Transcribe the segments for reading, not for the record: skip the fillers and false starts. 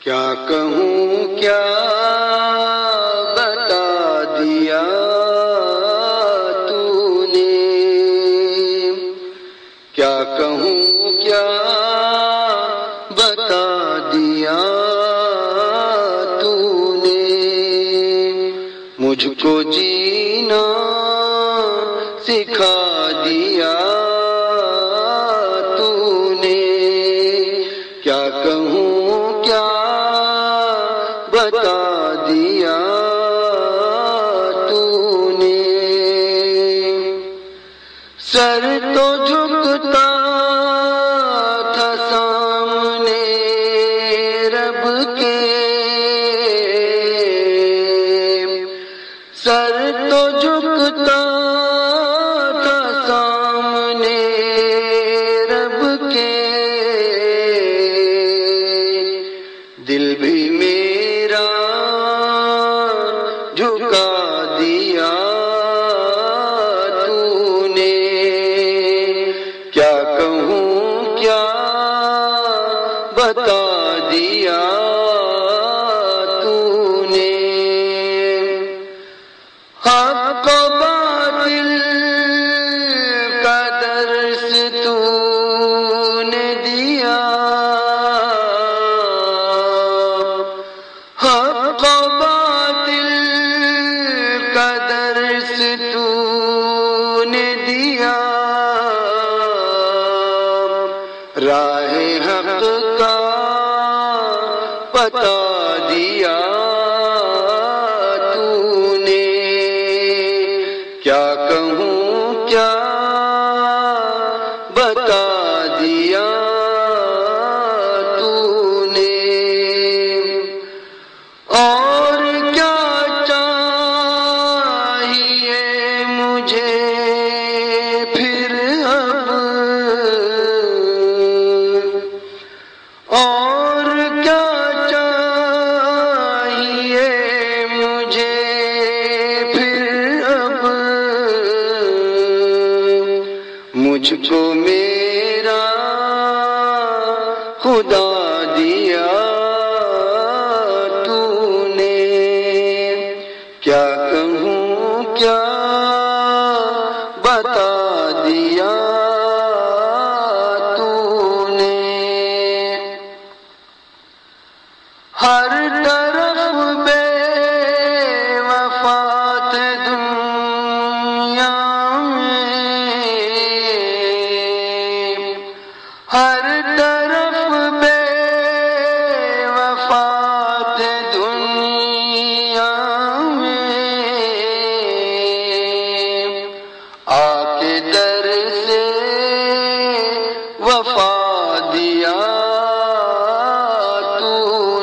کیا کہوں کیا بتا دیا تو نے، کیا کہوں کیا بتا دیا تو نے، مجھ کو جینا سکھا دیا تو نے، کیا کہوں کیا بتا دیا تو نے، سر تو جھکتا تھا سامنے رب کے، سر تو جھکتا تھا سامنے رب کے، دل بھی میرا جھکا دیا تو نے، کیا کہوں کیا بتا دیا تو نے، حق و باطل کا درس تو نے دیا، حق و باطل کا درس تو نے دیا، راہ حق کا پتا دیا تو نے، کیا کہوں کیا بتا دیا تو نے، اور کیا چاہیے مجھے پھر اب، اور کیا چاہیے مجھے پھر اب، مجھ کو میرا خدا دیا تو نے، کیا کہوں کیا بتا دیا تو نے، ہر طرف بے وفات دنیا میں، ہر طرف بے وفات دنیا میں، آ کے در سے وفا دیا تو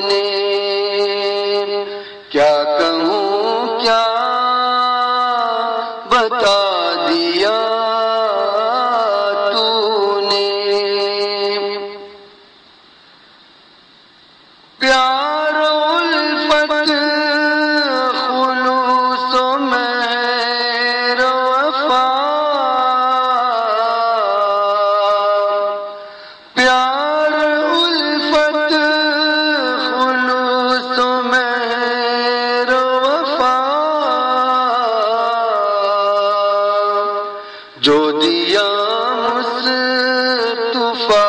نے، کیا کہوں کیا بتا دیا تو نے، پیار و الفت خلوص و مہر و وفا، پیار الفت خلوص و مہر و وفا، جو دیا مصطفیٰ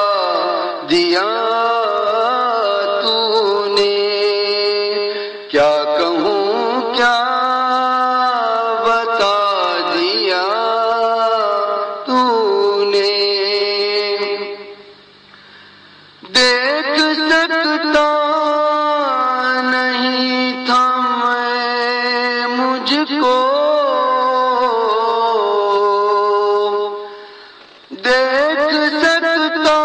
دیا تو نے، کیا کہوں کیا بتا دیا تو نے، دیکھ سکتا نہیں تھا میں مجھ کو، دیکھ سکتا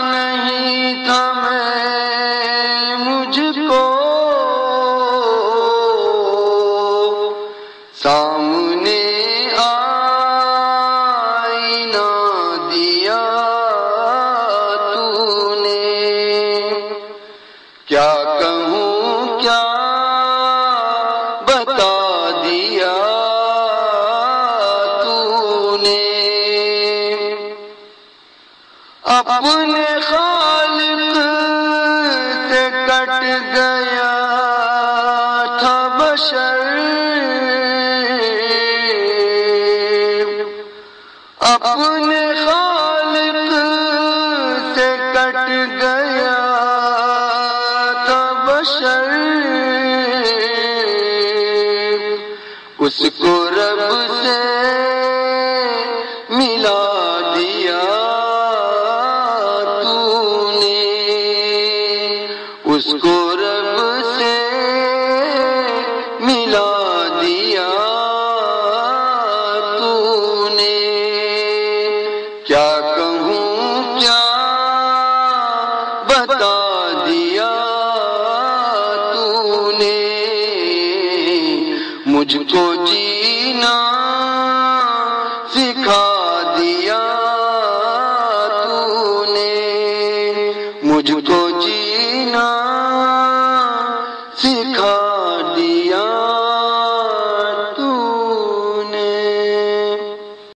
نہیں تھا میں مجھ کو، سامنے آئینہ دیا تو کٹ گیا تھا بشر، اس کو رب سے ملا دیا تو نے، اس کو رب سے ملا دیا تو نے۔ کیا کہوں کیا بتا دیا تو نے، مجھ کو جینا سکھا دیا تو نے، مجھ کو جینا